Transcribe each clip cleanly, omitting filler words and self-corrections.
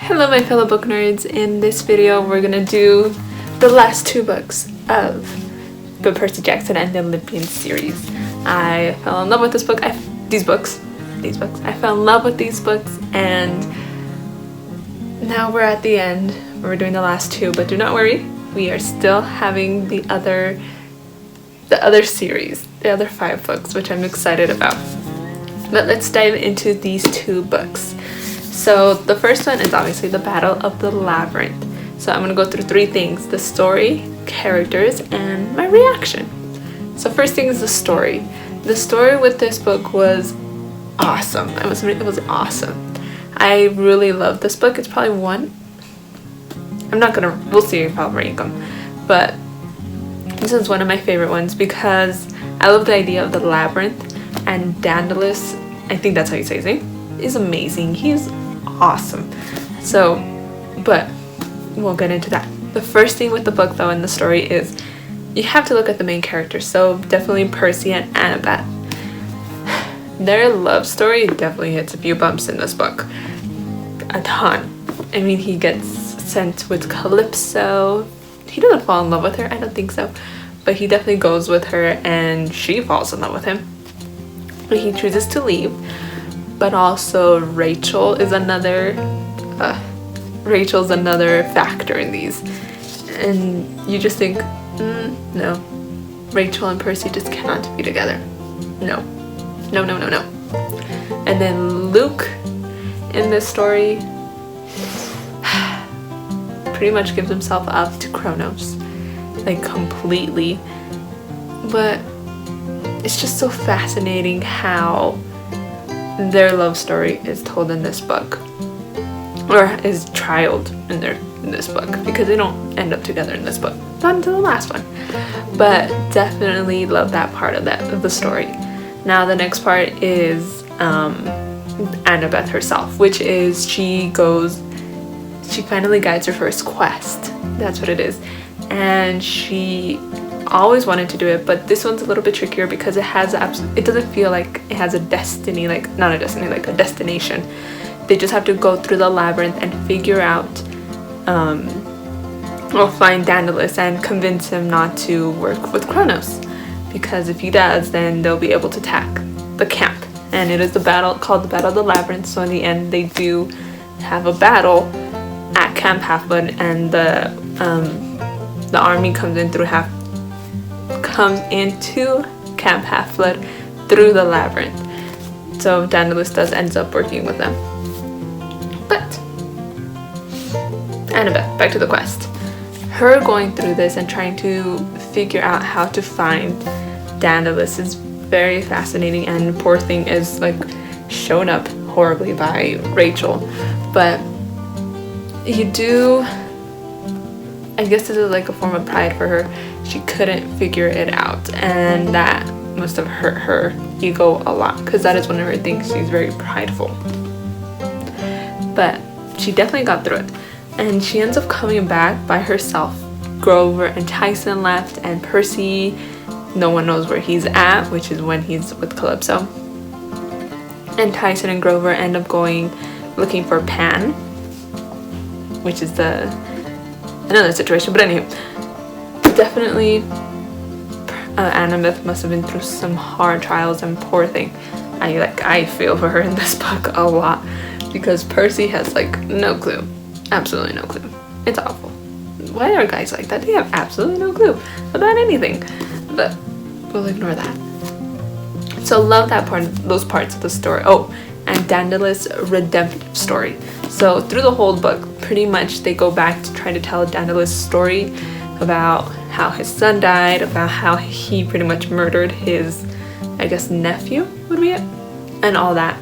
Hello my fellow book nerds. In this video we're gonna do the last two books of the Percy Jackson and the Olympian series. I fell in love with this book, these books. I fell in love with these books and now we're at the end. We're doing the last two, but do not worry, we are still having the other series, the other 5 books, which I'm excited about. But let's dive into these 2 books. So the first one is obviously the Battle of the Labyrinth. So I'm going to go through 3 things: the story, characters, and my reaction. So first thing is the story. The story with this book was awesome. It was awesome. I really love this book. It's probably we'll see if I'll rank them. But this is one of my favorite ones because I love the idea of the labyrinth, and Daedalus, I think that's how you say his name, is amazing. He's awesome. So, but we'll get into that. The first thing with the book though in the story is you have to look at the main characters. So definitely Percy and Annabeth. Their love story definitely hits a few bumps in this book. A ton. I mean, he gets sent with Calypso. He doesn't fall in love with her, I don't think so. But he definitely goes with her and she falls in love with him. But he chooses to leave. But also Rachel's another factor in these. And you just think, no. Rachel and Percy just cannot be together. No. And then Luke in this story pretty much gives himself up to Kronos, like completely. But it's just so fascinating how their love story is told in this book, or is trialed in this book, because they don't end up together in this book, not until the last one. But definitely love that part of the story. Now the next part is Annabeth herself, which is she finally guides her first quest. That's what it is. And she always wanted to do it, but this one's a little bit trickier because it doesn't feel like it has a destiny, like not a destiny, like a destination. They just have to go through the labyrinth and figure out or find Daedalus and convince him not to work with Kronos, because if he does, then they'll be able to attack the camp. And it is called the Battle of the Labyrinth. So in the end they do have a battle at Camp Half-Blood, and the army comes into Camp Half-Blood through the labyrinth. So Daedalus ends up working with them. But Annabeth, back to the quest. Her going through this and trying to figure out how to find Daedalus is very fascinating, and poor thing is like shown up horribly by Rachel. But I guess this is like a form of pride for her. She couldn't figure it out, and that must have hurt her ego a lot, because that is one of her things. She's very prideful. But she definitely got through it, and she ends up coming back by herself. Grover and Tyson left, and Percy, no one knows where he's at, which is when he's with Calypso. And Tyson and Grover end up looking for Pan, which is another situation. But anyway, definitely Annabeth must have been through some hard trials, and poor thing. I feel for her in this book a lot, because Percy has like no clue, absolutely no clue. It's awful. Why are guys like that? They have absolutely no clue about anything. But we'll ignore that. So love those parts of the story. Oh, and Daedalus' redemptive story. So through the whole book, pretty much they go back to try to tell Daedalus' story about how his son died, about how he pretty much murdered his, I guess, nephew would be it, and all that.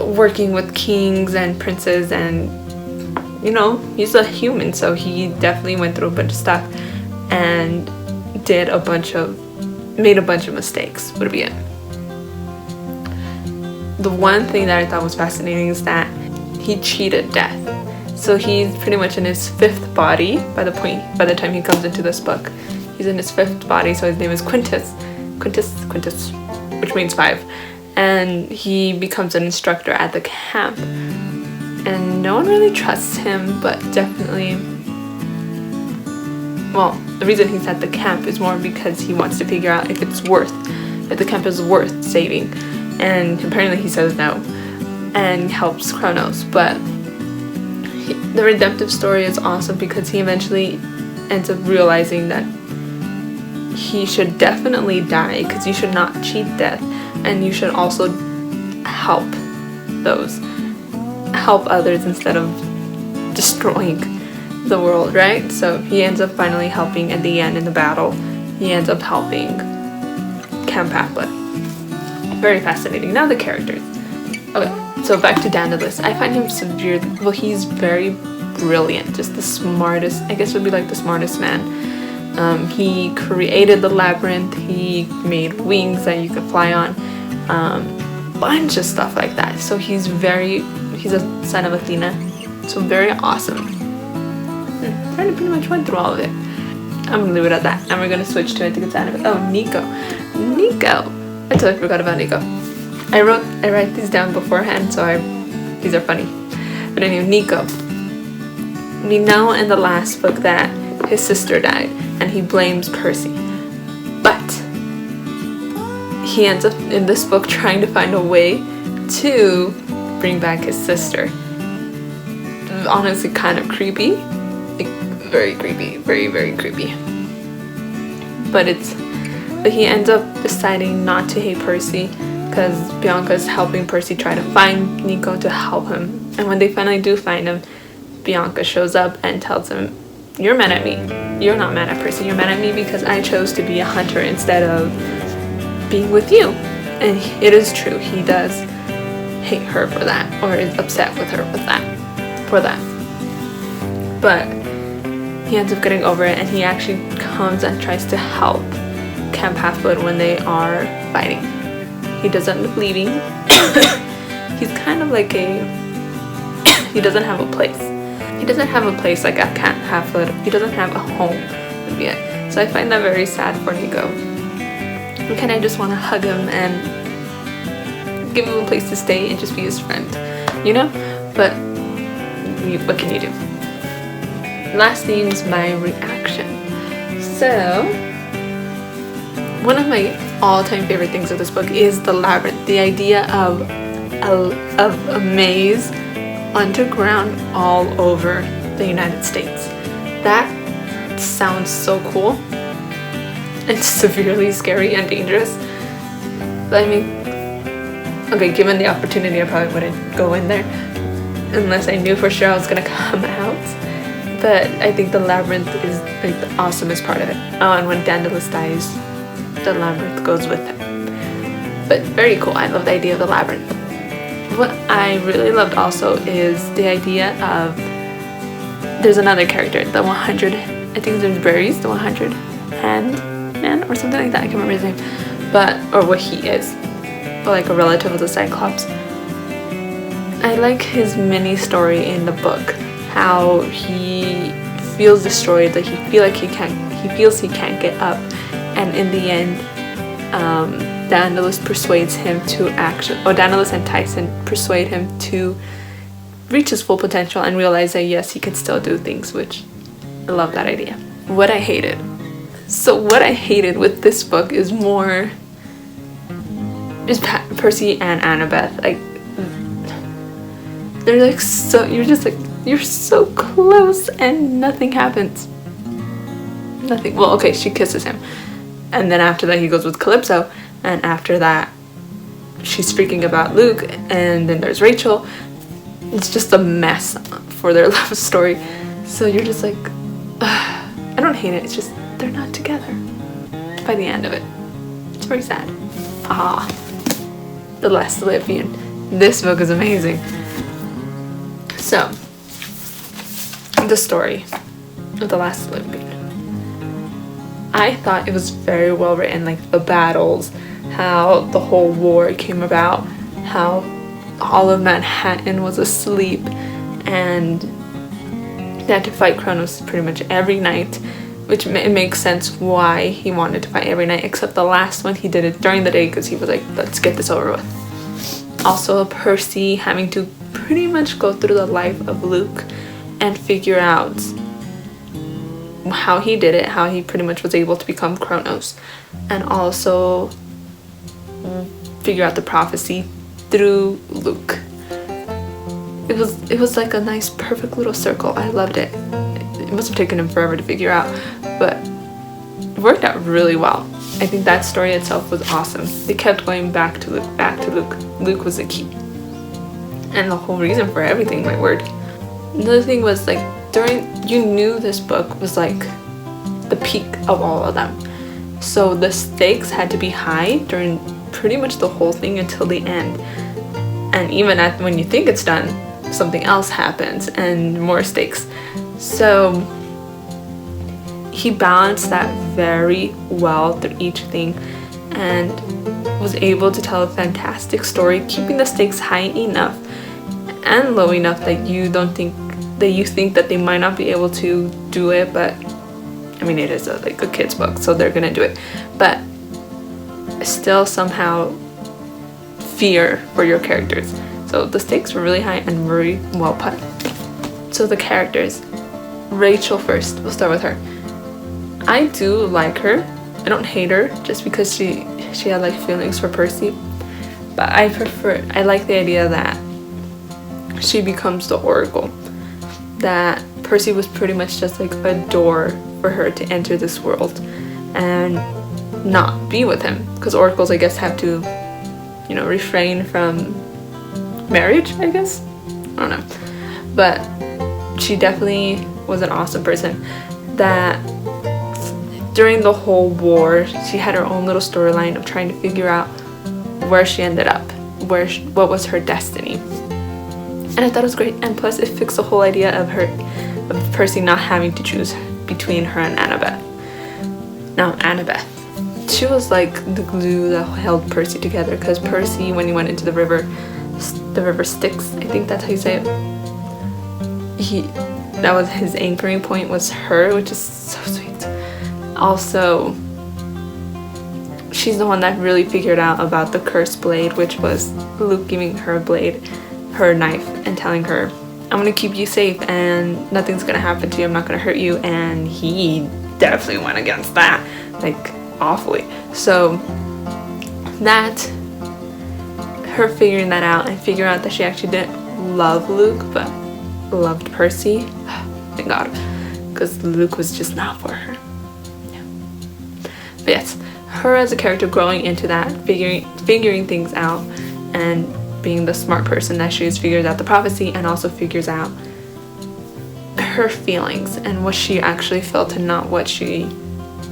Working with kings and princes, and he's a human, so he definitely went through a bunch of stuff and made a bunch of mistakes would be it. The one thing that I thought was fascinating is that he cheated death. So he's pretty much in his 5th body by the time he comes into this book. He's in his 5th body, so his name is Quintus, which means 5. And he becomes an instructor at the camp. And no one really trusts him, but definitely, well, the reason he's at the camp is more because he wants to figure out if the camp is worth saving, and apparently he says no, and helps Kronos. But the redemptive story is awesome because he eventually ends up realizing that he should definitely die, because you should not cheat death, and you should also help others instead of destroying the world, right? So he ends up finally helping at the end in the battle. He ends up helping Camp Half-Blood. Very fascinating. Now the characters. Okay, so back to Daedalus. I find him he's very brilliant, just the smartest, I guess would be like the smartest man. He created the labyrinth, he made wings that you could fly on, bunch of stuff like that. So he's a son of Athena, so very awesome. I pretty much went through all of it. I'm gonna leave it at that, and we're gonna switch to, I think it's anime. Oh, Nico. I totally forgot about Nico. I write these down beforehand, so these are funny. But anyway, Nico. We know in the last book that his sister died, and he blames Percy. But he ends up in this book trying to find a way to bring back his sister. Honestly, kind of creepy. Like, very creepy. Very, very creepy. But he ends up deciding not to hate Percy, because Bianca's helping Percy try to find Nico to help him. And when they finally do find him, Bianca shows up and tells him, "You're mad at me. You're not mad at Percy. You're mad at me because I chose to be a hunter instead of being with you." And it is true. He does hate her for that, or is upset with her for that. But he ends up getting over it, and he actually comes and tries to help Camp Half-Blood when they are fighting. He does end up leaving. He's kind of like he doesn't have a place. He doesn't have a place like at Camp Half-Blood. He doesn't have a home yet. So I find that very sad for Nico. And kind of just want to hug him and give him a place to stay and just be his friend, you know? But what can you do? Last thing's my reaction. So one of my all-time favorite things of this book is the labyrinth. The idea of a maze underground all over the United States. That sounds so cool and severely scary and dangerous. But I mean, okay, given the opportunity, I probably wouldn't go in there unless I knew for sure I was gonna come out. But I think the labyrinth is like the awesomest part of it. Oh, and when Daedalus dies, the labyrinth goes with him. But very cool. I love the idea of the labyrinth. What I really loved also is the idea of, there's another character, the 100, I think his name's Berries, the 100 hand man or something like that. I can't remember his name, or what he is, but like a relative of the Cyclops. I like his mini story in the book, how he feels destroyed, that he feels he can't get up, and in the end, Daedalus persuades him to Daedalus and Tyson persuade him to reach his full potential and realize that yes, he can still do things, which I love that idea. What I hated with this book is more just Percy and Annabeth. Like, they're like you're so close and nothing happens. Nothing. Well, okay, she kisses him, and then after that he goes with Calypso, and after that she's freaking about Luke, and then there's Rachel. It's just a mess for their love story. So you're just like, I don't hate it, it's just they're not together by the end of it. It's very sad. The Last Olympian. This book is amazing. So, the story of The Last Olympian. I thought it was very well written, like the battles, how the whole war came about, how all of Manhattan was asleep, and they had to fight Kronos pretty much every night, which it makes sense why he wanted to fight every night, except the last one he did it during the day because he was like, let's get this over with. Also Percy having to pretty much go through the life of Luke and figure out how he did it, how he pretty much was able to become Kronos, and also figure out the prophecy through Luke. It was like a nice perfect little circle. I loved it. It must have taken him forever to figure out, but it worked out really well. I think that story itself was awesome. They kept going back to Luke, back to Luke. Luke was the key and the whole reason for everything, my word. Another thing was, like, you knew this book was like the peak of all of them, so the stakes had to be high during pretty much the whole thing until the end. And even when you think it's done, something else happens and more stakes. So he balanced that very well through each thing and was able to tell a fantastic story, keeping the stakes high enough and low enough that you think that they might not be able to do it, but I mean, it is like a kid's book, so they're gonna do it, but still somehow fear for your characters. So the stakes were really high and very well put. So the characters. Rachel first. We'll start with her. I do like her. I don't hate her just because she had like feelings for Percy. But I like the idea that she becomes the Oracle. That Percy was pretty much just like a door for her to enter this world and not be with him. Because oracles, I guess, have to, refrain from marriage, I guess. I don't know. But she definitely was an awesome person. That during the whole war, she had her own little storyline of trying to figure out where she ended up, what was her destiny. And I thought it was great. And plus, it fixed the whole idea of Percy not having to choose between her and Annabeth. Now, Annabeth, she was like the glue that held Percy together, because Percy, when he went into the river Styx, I think that's how you say it, that was his anchoring point, was her, which is so sweet. Also, she's the one that really figured out about the cursed blade, which was Luke giving her a blade, her knife, and telling her, I'm gonna keep you safe and nothing's gonna happen to you, I'm not gonna hurt you. And he definitely went against that, like, awfully. So that, her figuring that out and figuring out that she actually didn't love Luke but loved Percy, thank God, because Luke was just not for her. Yeah. But yes, her as a character growing into that, figuring things out and being the smart person that she is, figures out the prophecy and also figures out her feelings and what she actually felt and not what she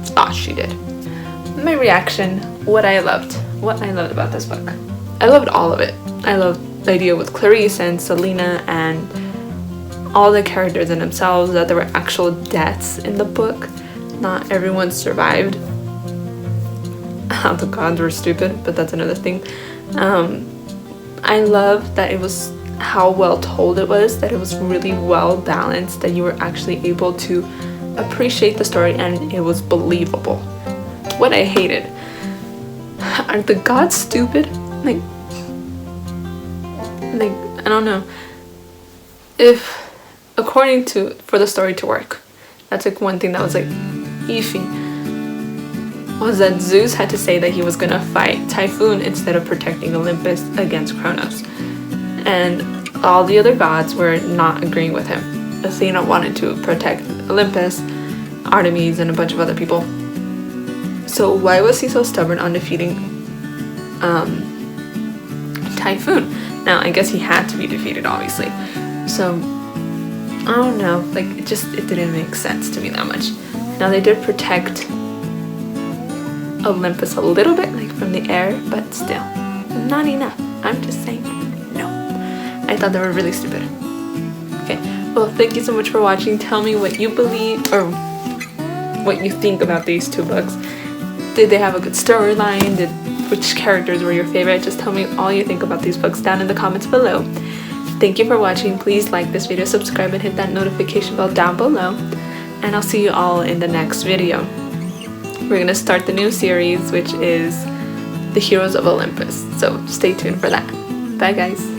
thought she did. My reaction, what I loved about this book. I loved all of it. I loved the idea with Clarice and Selena and all the characters in themselves, that there were actual deaths in the book. Not everyone survived. The gods were stupid, but that's another thing. I love that it was how well told it was, that it was really well balanced, that you were actually able to appreciate the story and it was believable. What I hated, are the gods stupid? Like I don't know. If, according to, for the story to work, that's like one thing that was like iffy, was that Zeus had to say that he was gonna fight Typhoon instead of protecting Olympus against Kronos. And all the other gods were not agreeing with him. Athena wanted to protect Olympus, Artemis, and a bunch of other people. So why was he so stubborn on defeating Typhoon? Now, I guess he had to be defeated, obviously. So, I don't know, like, it didn't make sense to me that much. Now, they did protect Olympus a little bit, like from the air, but still, not enough. I'm just saying, no. I thought they were really stupid. Okay, well, thank you so much for watching. Tell me what you believe, or what you think about these two books. Did they have a good storyline? Which characters were your favorite? Just tell me all you think about these books down in the comments below. Thank you for watching. Please like this video, subscribe, and hit that notification bell down below. And I'll see you all in the next video. We're going to start the new series, which is The Heroes of Olympus. So stay tuned for that. Bye, guys.